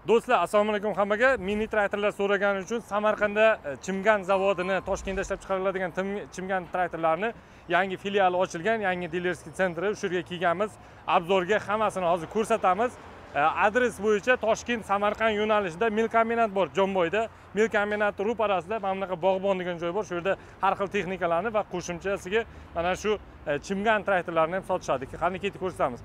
Do'stlar, assalomu alaykum hammaga. Mini traktorlar so'ragani uchun Samarqandda Chimgan zavodini, Toshkentda ishlab chiqariladigan Chimgan traktorlarni yangi filiali ochilgan, yangi dilerskiy sentri, shu yerga kelganmiz. Obzorga hammasini hozir ko'rsatamiz. Adres bo'yicha Toshkent Samarqand yo'nalishida Milkombinat bor, Jomboyda. Milkombinat ro'parasida mana bunaqa bog'bon degan joy bor. Shu yerda har xil texnikalarni va qo'shimchasiga mana shu Chimgan traktorlarini ham sotishadi. Qani ketib ko'rsatamiz.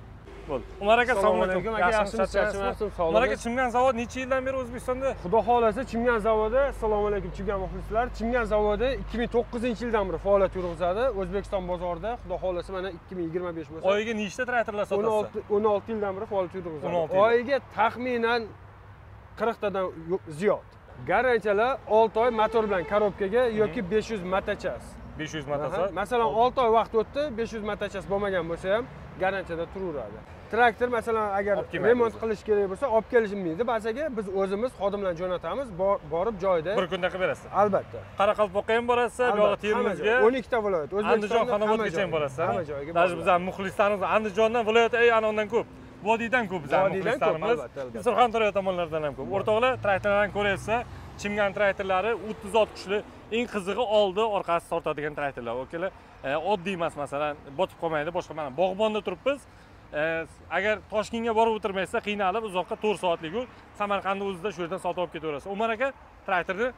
Bo'ldi. Umar aka, assalomu alaykum. Yaxshimisiz? Umar aka, Chimgan zavodi necha yildan beri O'zbekistonda? Xudo xolasa Chimgan zavodi, assalomu alaykum Chimgan muxlislar. Chimgan zavodi 2009-yildan beri faoliyat yurg'izadi. O'zbekiston bozorida, xudo xolasa mana 2025 bo'lsa. Oyiga nechta traktorlar sotasiz? 16 yildan beri faoliyat yurg'izadi. Oyiga taxminan 40 tadan ziyod. Garantiyalar 6 oy motor bilan korobkaga yoki 500 matachas. 500 matachas. Masalan, 6 oy vaqt o'tdi, 500 matachas bo'lmagan bo'lsa ham garantiyada turaveradi. Traktor masalan agar remont qilish kerak bo'lsa, olib kelishmaydi. Bazaga biz o'zimiz xodimlarni jo'natamiz, borib joyda. Bir kunda qilib berasiz. Albatta. Qoraqalpoqqa ham borasiz, bu yoqda Termizga, 12 ta viloyat, Andijon, Xonobodgacha ham borasiz. Hamma joyga. Даже bizning muxlislarimiz Andijondan, viloyat anondan ko'p. Vodiydan ko'p bizning muxlislarimiz. Surxondaryo tomonlaridan ham ko'p. O'rtoqlar, traktorlarni ko'raysiz. Chimgan traktorlari 30 ot kuchli, eng qizig'i oldi, orqasi tortadigan traktorlar. Okalar, oddiy emas, masalan, botib qolmaydi. Boshqa mana bog'bonda turibmiz. Agar Toshkentga borib o'tirmaysa, qiynalib uzoqqa 4 soatlik yo'l Samarqandning o'zida shu yerdan sotib olib ketaverasiz. Umar aka, traktorni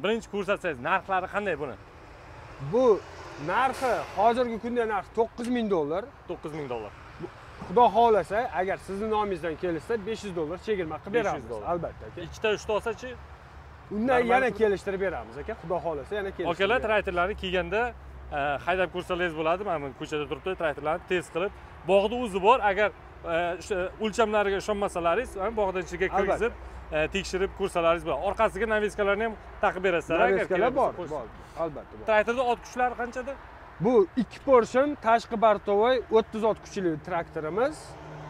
birinchi ko'rsatsangiz, narxlari qanday buni? Bu narxi hozirgi kunda narxi $9000. $9000. Xudo xolasa, agar sizning nomingizdan kelsa, $500 chegirma qilib beramiz. Albatta aka. Ikkita, uchta olsa-chi? Undan yana kelishtirib beramiz aka. Xudo xolasa yana kelishtirib. Akalar, traktorlarni kelganda haydab ko'rsalaringiz bo'ladi. Mana bu ko'chada turibdi, traktorlarni test qilib, bog'da o'zi bor. Agar o'lchamlariga ishonmasalaringiz, bog'dan ichiga kirgizib, tekshirib ko'rsalaringiz bo'ladi. Orqasiga naviskalarni ham taqib berasizlar. Naviskalar bor, albatta bor. Traktorda ot kuchlari qanchada? Bu 2 portion tashqi bartovoy 30 ot kuchli traktorimiz.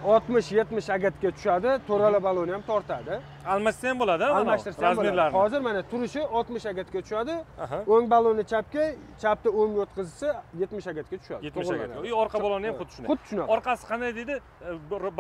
60-70 agatga tushadi, to'rala baloni ham tortadi. Almashtirsa ham bo'ladi, almashtirsa ham bo'ladi. Hozir mana turishi 60 agatga tushadi. O'ng balonni chapga, chapda o'ngga o'tkazsa 70 agatga tushadi. 70 agatga. Orqa baloni ham xuddi shunday. Xuddi shunaqa. Orqasi qanday deydi?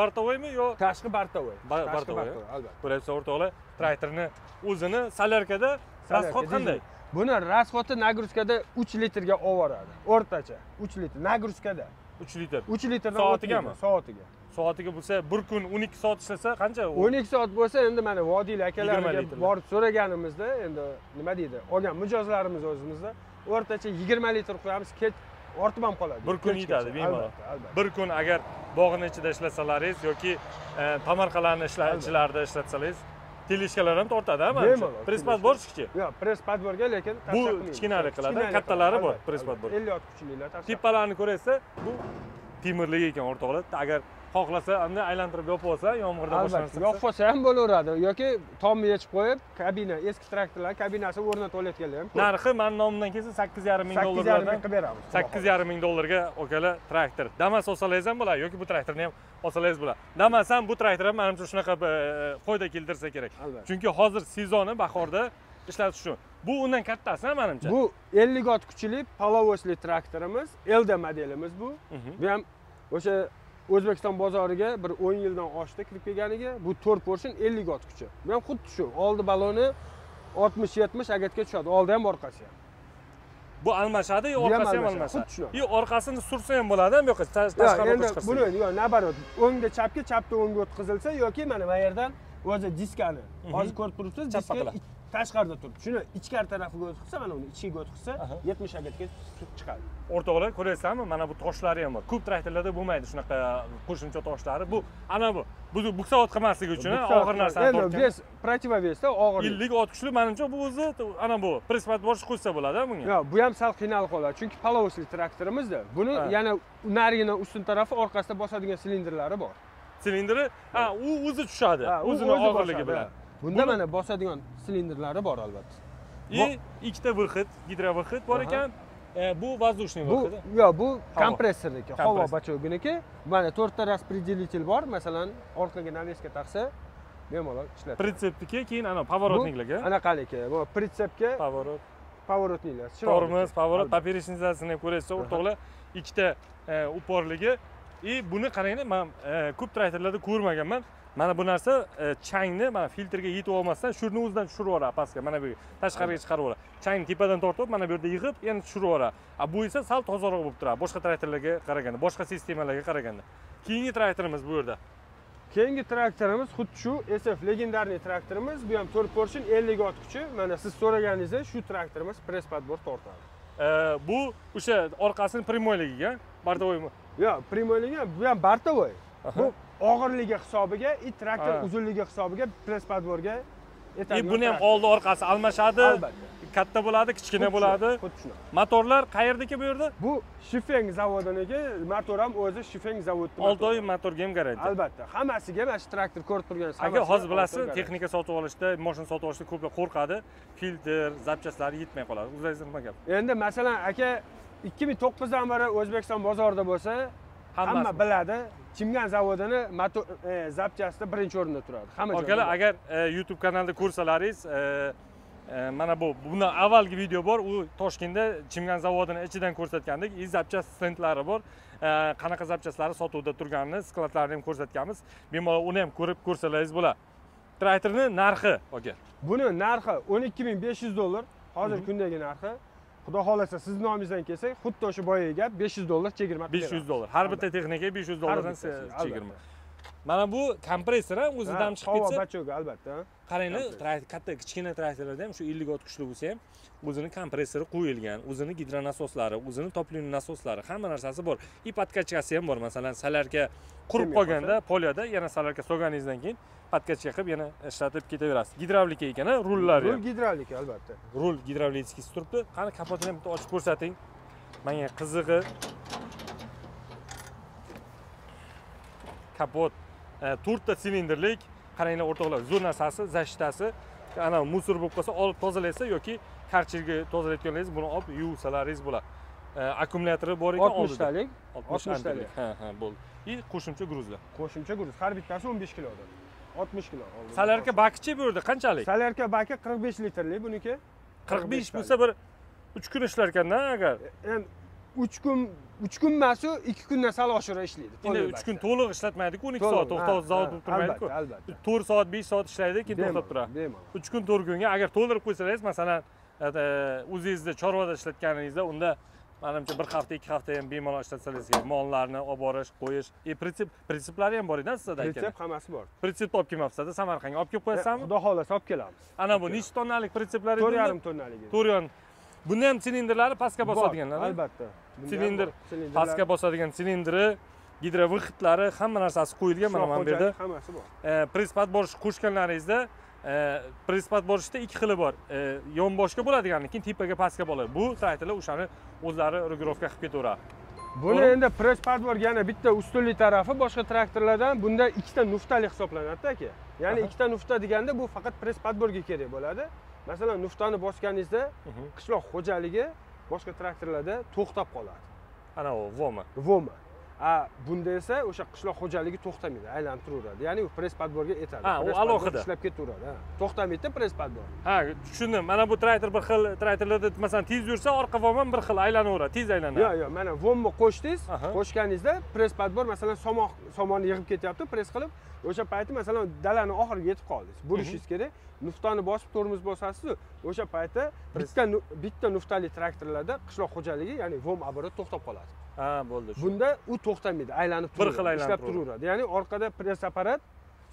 Bartovoymi yo tashqi bartovoy? Bartovoy, albatta. Ko'ryapsiz o'rtoqlar, traktorni o'zini solyarkada rasxod qanday? Buni rasxodi nagruzkada 3 litrga oboradi. O'rtacha 3 litr nagruzkada. 3 litr. 3 litrdan soatigami? Soatiga. Soatiga bo'lsa, bir kun 12 soat ishlasa qancha? 12 soat bo'lsa, endi mana vodiylar akalarga borib so'raganimizda, endi nima deydi? Olgan mijozlarimiz o'zimizda o'rtacha 20 litr qo'yamiz, ortib ham qoladi. Bir kun yetadi, bemalol. Bir kun agar bog'ning ichida ishlasalaringiz yoki tomorqalarni ichlarida ishlatsangiz, teleshkalar ham tortadi, mana. Presspad bor kichik. Yo'q, presspad borga, lekin bu kichkinalik qiladi, kattalari bor, presspad bor. 50 ot kuchlilar tashqi. Tipalarni ko'rasiz, bu temirlik ekan o'rtoqlar. Agar xohlasa, unda aylantirib yopib olsa, yomg'irda boshlansa. Yopib olsa ham bo'laveradi yoki tomni yechib qo'yib, kabina, eski traktorlar kabinasi o'rnatib olayotganlar ham ko'p. Narxi men nomidan kelsa $8,500 qilib beramiz. $8,500 okalar traktor. Damas olsangiz ham bo'ladi yoki bu traktorni ham olsangiz bo'ladi. Damas ham bu traktor ham menimcha shunaqa foyda keltirsa kerak. Chunki hozir sezoni bahorda ishlatish uchun. Bu undan kattasi menimcha. Bu 50 ot kuchli palovosli traktorimiz, Elda modelimiz bu. Bu ham o'sha O'zbekiston bozoriga bir 10 yildan oshdi kirib kelganiga, bu 4 portion 50 ot kuchi. Bu ham xuddi shu. Oldi baloni 60-70 agatga tushadi, oldi ham orqasi ham. Bu almashadi, yo orqasi ham almashadi. Yo orqasini sursa ham bo'ladi, bu yoqqa tashqariga chiqarsa. Buni yo nabarot, o'ngga chapga, chapda o'ngga o'tkazilsa yoki mana bu yerdan o'zi diskani, hozir ko'rib turibsiz, diska tashqarida turibdi. Shuni ichkari tarafiga o'tkazsa, mana uni ichiga o'tkazsa 70 agatga chiqadi. O'rtoqlar, ko'ryapsizmi? Mana bu toshlari ham bor. Ko'p traktorlarda bo'lmaydi shunaqa qo'shimcha toshlari. Bu ana bu buksavod qilmasligi uchun og'ir narsani tortgan. Endi vес, protivovesda og'ir. 50 ot kuchli, menimcha bu o'zi ana bu presspad borish qo'ysa bo'ladi bunga. Yo'q, bu ham sal qiynalib qoladi. Chunki palovosli traktorimizda buni yana narigina ustun tarafi orqasida bosadigan silindrlari bor. Silindri, u o'zi tushadi. O'zini og'irligi bilan. Bunda mana bosadigan silindrlari bor albatta. Ikkita выход, gidrovyход bor ekan. Bu воздушный выход. Yo'q, bu kompressorniki, havo bachog'iniki. Mana 4 ta распределитель bor. Masalan, orqaga naveska taqsa, bemalol ishlaydi. Pritsepniki, keyin ana pavorotniklarga. Anaqaligi, bu pritsepga pavorotniklar. Tormoz, pavorot, поперечницасini ham ko'rasiz, o'rtoqlar. Ikkita uporligi. Buni qaranglar, men ko'p traktorlarda ko'rmaganman. Mana bu narsa changni mana filtrga yetib olmasdan shuni o'zidan tushirib yuboradi pastga, mana bu tashqariga chiqarib yuboradi. Changni tepadan tortib, mana bu yerda yig'ib, yana tushirib yuboradi. Bu esa sal tozaroq bo'lib turadi, boshqa traktorlarga qaraganda, boshqa sistemalarga qaraganda. Keyingi traktorimiz bu yerda. Keyingi traktorimiz xuddi shu SF legendarniy traktorimiz. Bu ham 4 portion 50 ot kuchi. Mana siz so'raganingizda shu traktorimiz press podbor tortadi. Bu o'sha orqasini primoyligiga, bardovoymi? Yo'q, primoyligi bu ham bardovoy. Bu og'irligi hisobiga, traktor uzunligi hisobiga press podborga yetadi. Buni ham oldi orqasi almashadi. Albatta. Katta bo'ladi, kichkina bo'ladi. Xuddi shunaqa. Motorlar qayerdaki bu yerda? Bu Shifeng zavodiniki, motor ham o'zi Shifeng zavodida. 6 oy motorga ham garantiya. Albatta, hammasiga mana shu traktor ko'rib turgansiz. Aka hozir bilasiz, texnika sotib olishda, mashina sotib olishda ko'plar qo'rqadi. Filtr, zapchastlari yetmay qoladi. O'zingizga nima gap? Endi masalan, aka 2009 dan beri O'zbekiston bozorida bo'lsa, hamma biladi. Chimgan zavodini motor zapchasida birinchi o'rinda turadi. Hamma joyda. Akalar, agar YouTube kanalida ko'rsalaringiz, mana bundan avvalgi video bor, u Toshkentda Chimgan zavodini ichidan ko'rsatgandik. Zapchas stendlari bor. Qanaqa zapchaslari sotuvda turganini, skladlarini ham ko'rsatganmiz. Bemalol uni ham ko'rib ko'rsalaringiz bo'ladi. Traktorning narxi, aka. Buni narxi $12.500. Hozir kundagi narxi. Xudo xolasa siz nomingizdan kelsak, xuddi o'sha boyaga gap $500 chegirma beramiz. $500. Har bitta texnikaga $500 dan chegirma. Mana bu kompressor ham o'zidan chiqib ketsa. Havo bacho'ga albatta. Qaranglar, katta kichkina traktorlarda ham shu 50 ot kuchli bo'lsa ham o'zini kompressori qo'yilgan, o'zini gidronasoslari, o'zini topливный nasoslari, hamma narsasi bor. И podkachkasi ham bor. Masalan, salarka qurib qolganda, poliyada yana salarka solganingizdan keyin podkachka qilib yana ishlatib ketaverasiz. Gidravlika ekan, rullari. Rul gidravlika albatta. Rul gidravlitskisi turibdi. Qani kapotini ham bitta ochib ko'rsating. Menga qizig'i kapot 4 ta silindrlik. Qaranglar o'rtoqlar, zo'r narsasi, zashtasi. Ana musor bo'lib qolsa, olib tozalasa yoki karchilga tozalayotganlaringiz buni olib yuvsalaringiz bo'ladi. Akkumulyatori bor ekan 60 talik. 60 talik. Ha, bo'ldi. И qo'shimcha gruzlar. Qo'shimcha gruz. Har bittasi 15 kilodan. 60 kilo. Salarka bakichi bu yerda qanchalik? Salarka baki 45 litrlik buniki. 45 bo'lsa bir 3 kun ishlar ekanda agar. Endi 3 kun emas-u, 2 kundan sal oshira ishlaydi. Endi 3 kun to'liq ishlatmaydi-ku, 12 soat to'xtab zavod bo'lib turmaydi-ku. Albatta. 4 soat, 5 soat ishlaydi, keyin to'xtab turadi. 3 kun 4 kunga agar to'ldirib qo'ysangiz, masalan, o'zingizda chorvada ishlatganingizda, unda menimcha 1 hafta, 2 hafta ham bemalol ishlatsangiz, mollarni olib borish, qo'yish, prinsiplari ham bor edi sizda ekan. Prinsip hammasi bor. Prinsipni olib kelmabsiz-da, Samarqandga olib kelib qo'yasizmi? Xudo xolasa olib kelamiz. Ana bu necha tonnalik prinsiplar edi? 4,5 tonnalik edi. 4,5. Bunda ham silindrlari pastga bosadiganlar. Albatta. Silindr pastga bosadigan silindri, gidrovyxidlari, hamma narsasi qo'yilgan mana bu yerda. Hammasi bor. Press podbor qo'shganlaringizda press podborishda ikki xili bor. Yonboshga bo'ladigani, keyin tepaga pastga bo'ladi. Bu traktorlar o'shani o'zlari regulovka qilib ketaveradi. Buni endi press podborga yana bitta ustunlik tarafi boshqa traktorlardan bunda ikkita nuftali hisoblanadi aka. Ya'ni ikkita nufta deganda bu faqat press podborga kerak bo'ladi. Masalan, nuftani bosganingizda qishloq xo'jaligi boshqa traktorlarda to'xtab qoladi. Ana u voma. Voma. Bunda esa o'sha qishloq xo'jaligi to'xtamaydi, aylanib turaveradi. Ya'ni u press podborga etadi. U alohida ishlab ketaveradi. To'xtamaydi press podbor. Tushundim. Mana bu traktor bir xil traktorlarda masalan tez yursa, orqa vom ham bir xil aylanaveradi, tez aylanadi. Yo'q, mana vomni qo'shdingiz, qo'shganingizda press podbor masalan somonni yig'ib ketyapti, press qilib, o'sha payti masalan dalani oxiriga yetib qoldingiz. Burishingiz kerak. Nuftani bosib tormoz bosasiz, o'sha paytda bitta nuftali traktorlarda qishloq xo'jaligi, ya'ni vom oborot to'xtab qoladi. Bo'ldi. Bunda u to'xtamaydi, aylanib turadi, bir xil aylanib turaveradi. Ya'ni orqada press apparat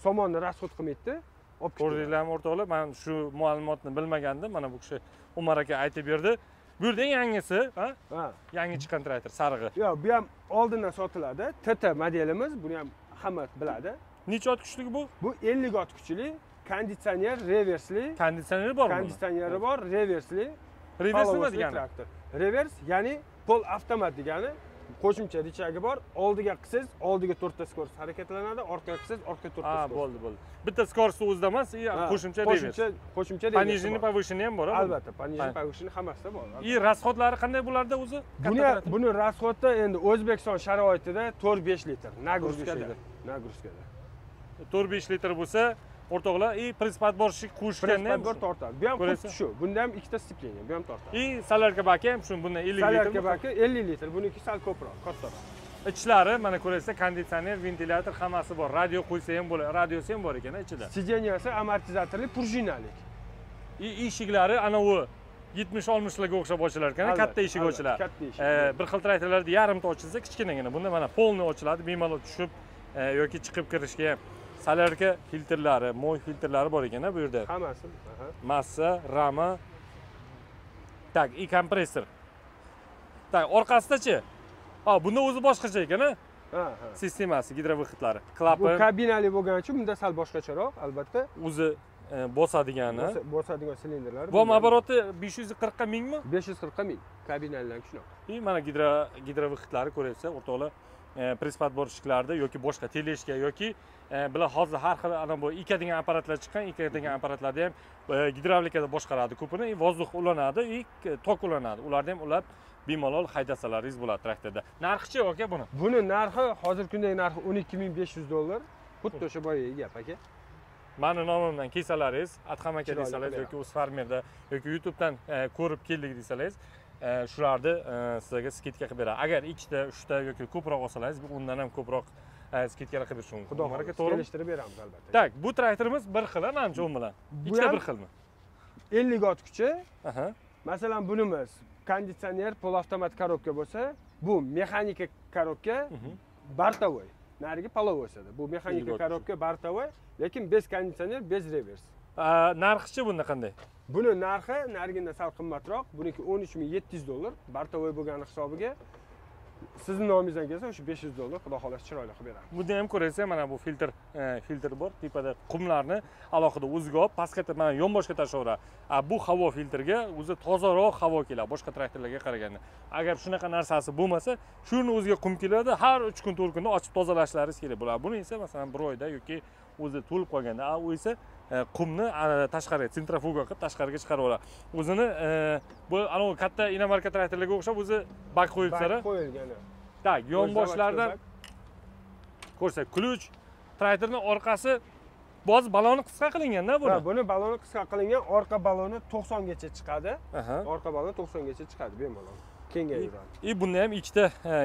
somonni rasxod qilmaydi, olib ketadi. Ko'rdinglarmi o'rtoqlar? Men shu ma'lumotni bilmagandim. Mana bu kishi Umar aka aytib berdi. Bu yerda yangisi, yangi chiqqan traktor, sarig'i. Yo'q, bu ham oldindan sotiladi. TT modelimiz, buni ham hamma biladi. Necha ot kuchligi bu? Bu 50 ot kuchli, konditsioner, reversli. Konditsioneri bormi? Konditsioneri bor, reversli. Revers nima degani? Revers, ya'ni pol avtomat degani. Qo'shimcha richagi bor. Oldiga qilsangiz, oldiga 4 ta skorost harakatlanadi, orqaga qilsangiz, orqaga 4 ta skorost. Bo'ldi. Bitta skorost o'zida emas, qo'shimcha revers. Qo'shimcha revers. Понижение, повышение ham bor, albatta, понижение, повышение hammasi bor. Rasxodlari qanday bo'lardi o'zi? Buni rasxodi endi O'zbekiston sharoitida 4-5 litr nagruzkada. 4-5 litr bo'lsa, o'rtoqlar, press podborshi qo'shganda ham tortadi. Bu ham xuddi shu. Bunda ham ikkita stepleniya, bu ham tortadi. Salarka baki ham shu bundan 50 litr. Salarka baki 50 litr, buniki sal ko'proq, kattaroq. Ichlari mana ko'rasiz, konditsioner, ventilyator hammasi bor. Radio qo'ysa ham bo'ladi, radiosi ham bor ekan ichida. Sideniyasi amortizatorli, prujinalik. Eshiklari ana u 70-60 larga o'xshab ochilar ekan, katta eshik ochiladi. Bir xil traktorlarda yarimta ochilsa, kichkinagina. Bunda mana polni ochiladi, bemalol tushib yoki chiqib kirishga ham. Solarka filtrlari, moy filtrlari bor ekan bu yerda. Hammasi. Massa, rama. Tak, i kompressor. Tak, orqasida-chi? Ha, bunda o'zi boshqacha ekan-a? Sistemasi, gidrovyhodlari, klapan. Bu kabinali bo'lgani uchun bunda sal boshqacharoq, albatta. O'zi bosadigani. Bosadigan silindrlar. Bu обороты 540 ga mingmi? 540 ga ming. Kabinalidan shunaqa. Mana gidrovyhodlari ko'rasiz, o'rtoqlar. Press-pad borishliklarda yoki boshqa teleshka yoki bular hozir har xil ana bu IK degan apparatlar chiqqan, IK degan apparatlarda ham gidravlikada boshqaradi ko'pini, vozdux ulanadi, tok ulanadi. Ularni ham ulab bemalol haydasalaringiz bo'ladi traktorda. Narxi-chi aka buni? Buni narxi hozirgi kundagi narxi $12.500. Xuddi o'sha boyagi gap aka. Mani nomimdan kelsalaringiz, Adham aka desalaringiz yoki o'z farmerda yoki YouTubedan ko'rib keldik desalaringiz, shularni sizlarga skidka qilib beradi. Agar 2 ta, 3 ta yoki ko'proq olsangiz, undan ham ko'proq skidkalar qilib berish mumkin. Xudo xohlasa, to'g'ri kelishtirib beramiz albatta. Tak, bu traktorimiz bir xil, menimcha u bilan. Ikkita bir xilmi? 50 ot kuchi. Masalan, bunimiz konditsioner, polavtomat korobka bo'lsa, bu mexanika korobka, bartovoy. Narigi polovoysada. Bu mexanika korobka bartovoy, lekin bez konditsioner, bez revers. Narxi-chi bunda qanday? Buni narxi nariginda sal qimmatroq. Buniki $13.700, bartovoy bo'lgani hisobiga. Sizning nomingizdan kelsa o'sha $500, xudo xolasi chiroyli qilib beramiz. Bunda ham ko'rasiz, mana bu filtr bor. Tepada qumlarni alohida o'ziga olib, pastga mana yonboshga tashlaveradi. Bu havo filtriga o'zi tozaroq havo keladi boshqa traktorlarga qaraganda. Agar shunaqa narsasi bo'lmasa, shuni o'ziga qum keladi, har 3 kun 4 kunda ochib tozalashlaringiz kerak bo'ladi. Buni esa masalan 1 oyda yoki o'zi to'lib qolganda, u esa qumni tashqariga, sentrifuga qilib tashqariga chiqarib oladi. O'zini bu ana katta inomarka traktorlarga o'xshab o'zi bak qo'yibsizlar. Bak qo'yilgan. Tak, yonboshlardan ko'rsak, ключ, traktorning orqasi boz baloni qisqa qilingan-da buni. Ha, buni baloni qisqa qilingan, orqa baloni 90 gacha chiqadi. Orqa baloni 90 gacha chiqadi bemalol. Kengayadi. Bunda ham ikkita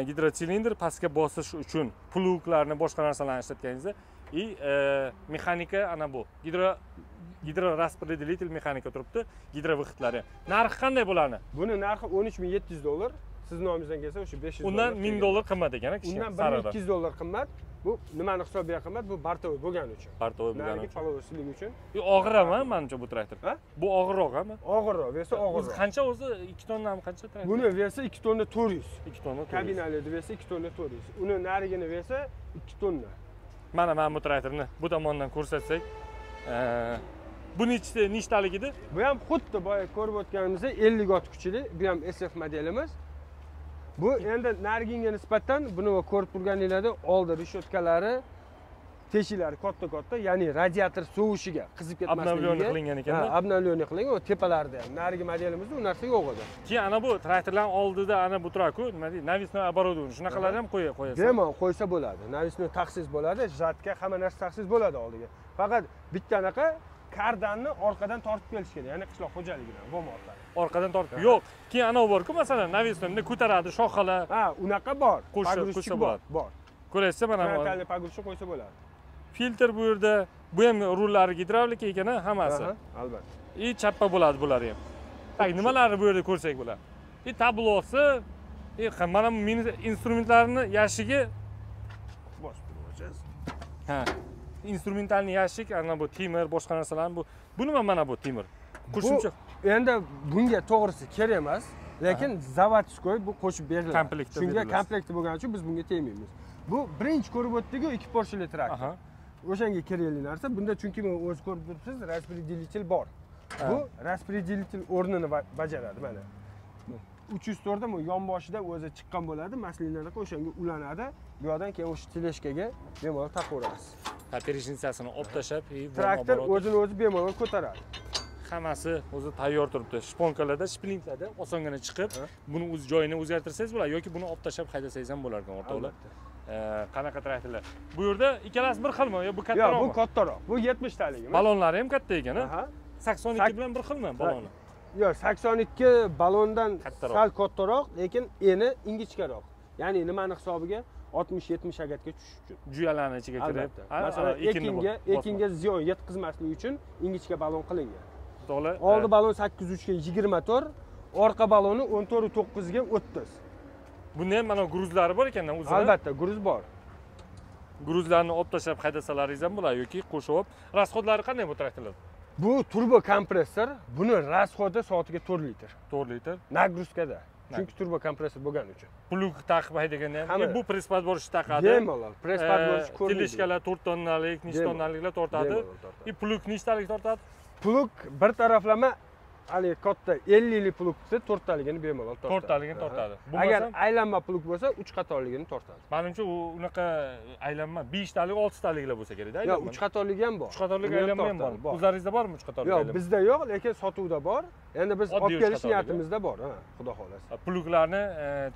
gidrotsilindr pastga bosish uchun pluglarni, boshqa narsalarni ishlatganingizda mexanika ana bu gidroraspределитель mexanika turibdi, gidrovyhodlari. Narxi qanday bularni? Buni narxi $13.700. Siz nomingizdan kelsa o'sha $500. Undan $1000 qimmat ekan kishi. Undan $1200 qimmat. Bu nimani hisobiga qimmat? Bu bartovoy bo'lgani uchun. Bartovoy bo'lgani uchun. Polovosligi uchun. Og'irmi menimcha bu traktor? Bu og'irroqmi? Og'irroq, vesi og'irroq. Qancha o'zi 2 tonnami qancha traktor? Buni vesi 2 tonna 400. 2 tonna 400. Kabinali vesi 2 tonna 400. Uni narigini vesi 2 tonna. Mana bu traktorni bu tomondan ko'rsatsak, bu nechtalik edi? Bu ham xuddi boya ko'rib o'tganimizda 50 ot kuchli, bu ham SF modelimiz. Bu endi nariginga nisbatan buni ko'rib turganingizda oldi reshotkalari, teshiklari katta-katta, ya'ni radiator sovishiga qizib ketmasligiga obnovleniya qilingan ekan-da. Ha, obnovleniya qilingan, o tepalarida ham. Narigi modelimizda u narsa yo'q edi. Keyin ana bu traktorlarning oldida ana bu turadi-ku, nima deydi, навесной оборудование, shunaqalarni ham qo'yasiz. Bemalol qo'ysa bo'ladi. Навесной taxsis bo'ladi, jatka, hamma narsa taxsis bo'ladi oldiga. Faqat bitta anaqa kardanni orqadan tortib kelish kerak, ya'ni qishloq xo'jaligidan, bo'lmoqda. Orqadan tortib. Yo'q, keyin ana bor-ku, masalan, навесный ko'taradi, shoxalar. Ha, unaqa bor. Qo'shsa bo'ladi. Bor. Ko'rasiz, mana bu. Frontalni pagrushni qo'ysa bo'ladi. Filtr bu yerda, bu ham rullari gidravlika ekan, hammasi. Albatta. Chappa bo'ladi bular ham. Tak, nimalarni bu yerda ko'rsak bo'ladi. Tablosi, mana bu instrumentlarni yashigi ha, instrumentalni yashik, ana bu temir, boshqa narsalar bu nima mana bu temir? Qo'shimcha. Endi bunga to'g'risi kerak emas, lekin zavodskoy bu qo'shib beriladi. Komplektda. Shunga komplektda bo'lgani uchun biz bunga tegmaymiz. Bu birinchi ko'rib o'tdik-ku 2 porshili traktor. O'shanga kerakli narsa. Bunda chunki men o'z ko'rib turibsiz, распределитель bor. Bu распределитель o'rnini bajaradi mana. 304 da bu yonboshida o'zi chiqqan bo'ladi, maslinalar o'shanga ulanadi. Bu yerdan keyin o'sha teleshkaga bemalol taqaveramiz. Перечницасini olib tashlab, traktor o'zini o'zi bemalol ko'taradi. Hammasi o'zi tayyor turibdi. Shponkalarda, shplintlarda osongina chiqib, buni o'z joyini o'zgartirsangiz bo'ladi yoki buni olib tashlab haydasangiz ham bo'lar ekan o'rtoqlar. Qanaqa traktorlar? Bu yerda ikkalasi bir xilmi yo bu kattaroqmi? Yo'q, bu kattaroq. Bu 70 taligimi. Balonlari ham katta ekan, ha? 82 bilan bir xilmi baloni? Yo'q, 82 balondan sal kattaroq, lekin eni ingichkaroq. Ya'ni nimani hisobiga? 60-70 hagatga tushish uchun. Juyalarning ichiga kirib, masalan, ekinga ziyon yetkazmaslik uchun ingichka balon qilingan. To'g'ri. Oldi balon 8.3 ga 24, orqa baloni 14.9 ga 30. Bunda ham mana gruzlari bor ekan-da o'zida. Albatta, gruz bor. Gruzlarni olib tashlab haydasalaringiz ham bo'ladi yoki qo'shib. Rasxodlari qanday bu traktorlar? Bu turbo kompressor, buni rasxodi soatiga 4 litr. 4 litr. Nagruzkada. Chunki turbo kompressor bo'lgani uchun. Plug taqib haydaganda ham bu press-pad bo'lishi taqadi. Bemalol, press-pad bo'lishi ko'rinadi. Tilishkalar 4 tonnalik, nechta tonnaliklar tortadi. Plug nechtalik tortadi? Plug bir taraflama hali katta 50 lik plugni 4 taligini bemalol tortadi. 4 taligini tortadi. Agar aylanma plug bo'lsa 3 qatorligini tortadi. Menimcha u unaqa aylanma 5 talik, 6 taliklar bo'lsa kerak-da. Yo'q, 3 qatorligi ham bor. 3 qatorlik aylanma ham bor. O'zlaringizda bormi 3 qatorlik aylanma? Yo'q, bizda yo'q, lekin sotuvda bor. Endi biz olib kelish niyatimizda bor, xudo xolasa. Pluglarni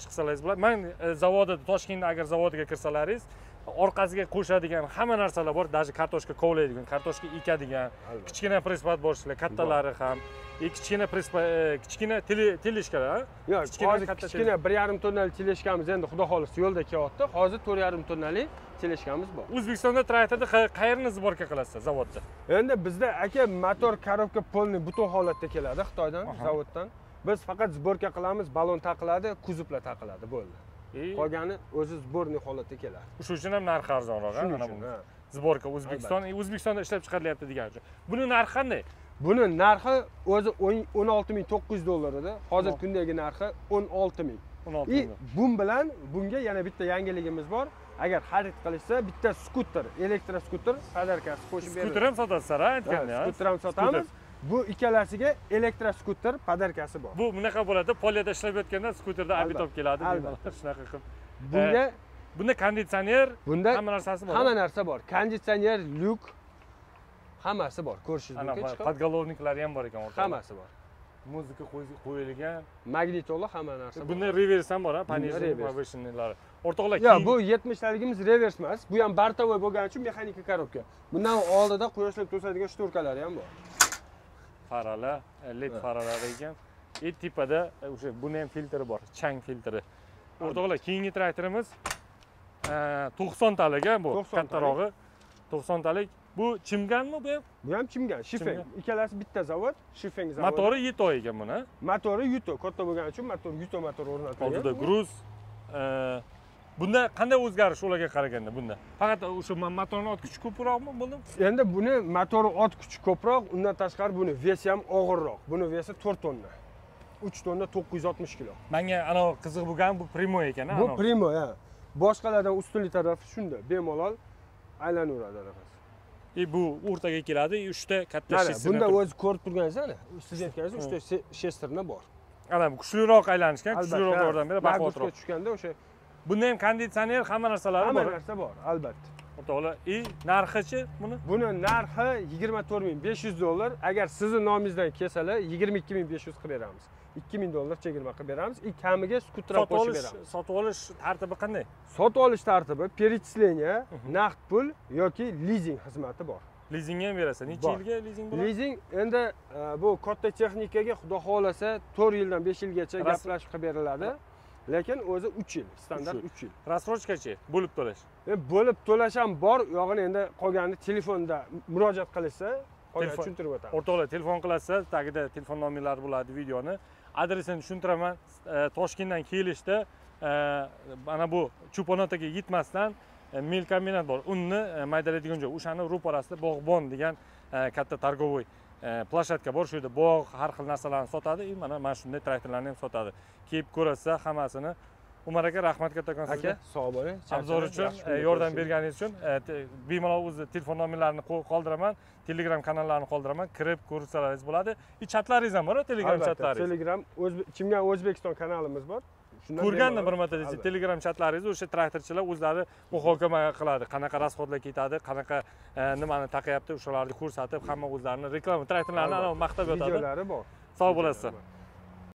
chiqsalaringiz bo'ladi. Men zavodda Toshkentda agar zavodiga kirsalaringiz, orqasiga qo'shadigan hamma narsalar bor, даже kartoshka kovlaydigan, kartoshka ekadigan, kichkina press-pad borishlar, kattalari ham, kichkina teleshkalar, yo'q, hozir kichkina 1,5 tonnalik teleshkamiz endi xudo xolasa yo'lda kelyapti. Hozir 4,5 tonnalik teleshkamiz bor. O'zbekistonda traktorni qayerni sborka qilasizlar zavodda? Endi bizda aka motor, korobka polniy butun holatda keladi Xitoydan, zavoddan. Biz faqat sborka qilamiz, balon taqiladi, kuzovlar taqiladi, bo'ldi. Qolgani o'zi sborniy holatda keladi. Shuning uchun ham narxi arzonroq, mana bu. Sborka O'zbekistonda ishlab chiqarilyapti degani uchun. Buni narxi qanday? Buni narxi o'zi 16.900 dollar edi. Hozir kundagi narxi 16.000. 16.000. Bu bilan bunga yana bitta yangiligimiz bor. Agar xarid qilishsa, bitta skuter, elektroskuter podarkasi qo'shib beramiz. Skuter ham sotasizlar, aytganda. Skuter ham sotamiz. Bu ikkalasiga elektroskuter podarkasi bor. Bu bunaqa bo'ladi, poliyada ishlab yotganda skuterda olib olib keladi, shunaqa qilib. Bunda konditsioner, hamma narsasi bor. Hamma narsa bor. Konditsioner, lyuk hammasi bor. Ko'rishingiz mumkin. Podgolovniklari ham bor ekan o'rtada. Hammasi bor. Muzika qo'yilgan, magnitola hamma narsa bor. Bunda revers ham bor, понижение, повышенныйлari. O'rtoqlar, yo'q, bu 70taligimiz revers emas. Bu ham bartavoy bo'lgani uchun mexanika korobka. Bundan oldida quyoshlik to'sadigan shturkalari ham bor. Faralar, led faralar ekan. Tipada o'sha buni ham filtri bor, chang filtri. O'rtoqlar, keyingi traktorimiz 90 talik bu, kattarog'i 90 talik. Bu Chimganmi bu ham? Bu ham Chimgan, Shifeng. Ikkalasi bitta zavod, Shifeng zavodi. Motori Yuto ekan buni. Motori Yuto, katta bo'lgani uchun motor Yuto motor o'rnatilgan. Oldida gruz. Bunda qanday o'zgarish ularga qaraganda bunda? Faqat o'sha motorning ot kuchi ko'proqmi bo'ldi? Endi buni motori ot kuchi ko'proq, undan tashqari buni vesi ham og'irroq. Buni vesi 4 tonna. 3 tonna 960 kilo. Menga ana qiziq bo'lgan bu Primo ekan, Bu Primo, ha. Boshqalardan ustunlik tarafi shunda, bemalol aylanaveradi. Bu o'rtaga keladi, 3 ta katta shestirna. Bunda o'zi ko'rib turganingiz-a, siz aytganingiz 3 ta shestirna bor. Ana kuchliroq aylanishgan, kuchliroq yordam beradi, baquvvatroq tushganda o'sha. Bunda ham konditsioner, hamma narsalari bor. Hamma narsa bor, albatta. O'rtoqlar, narxi-chi buni? Buni narxi 24500 dollar. Agar sizning nomingizdan kelsalar, 22500 qilib beramiz. 2000 dollar chegirma qilib beramiz. Kamiga skuter qo'shib beramiz. Sotib olish tartibi qanday? Sotib olish tartibi перечисление, naqd pul yoki lizing xizmati bor. Lizingga ham berasiz. Necha yilga lizing bo'ladi? Lizing endi bu katta texnikaga xudo xolasa 4 yildan 5 yilgacha gaplashib qilib beriladi. Lekin o'zi 3 yil, standart 3 yil. Rassrochkachi bo'lib to'lash. Bo'lib to'lash ham bor, yog'ini endi qolganini telefonda murojaat qilishsa, qolganini tushuntirib o'tamiz. O'rtoqlar, telefon qilasizlar, tagida telefon nomerlari bo'ladi videoni. Adresini tushuntiraman. Toshkentdan kelishda mana bu Chuponotaga yetmasdan mil kombinat bor. Unni maydalaydigan joy. O'shani ro'parasida Bog'bon degan katta targovoy plashatka bor. Shu yerda bog', har xil narsalarni sotadi. Mana shunday traktorlarni ham sotadi. Kelib ko'rasizlar hammasini. Umar aka, rahmat kattakon sizga. Sog' bo'ling. Obzor uchun, yordam berganingiz uchun bemalol o'z telefon nomerlarini qoldiraman, Telegram kanallarini qoldiraman, kirib ko'rsalaringiz bo'ladi. Chatlaringiz ham bor, Telegram chatlaringiz. Telegram Chimgan O'zbekiston kanalimiz bor. Ko'rgandim bir marta Telegram chatlaringiz, o'sha traktorchilar o'zlari muhokama qiladi, qanaqa rasxodlar ketadi, qanaqa nimani taqayapti, o'shalarni ko'rsatib, hamma o'zlarini reklama traktorlarini maqtab yotadi. Videolari bor. Sog' bo'lasizlar.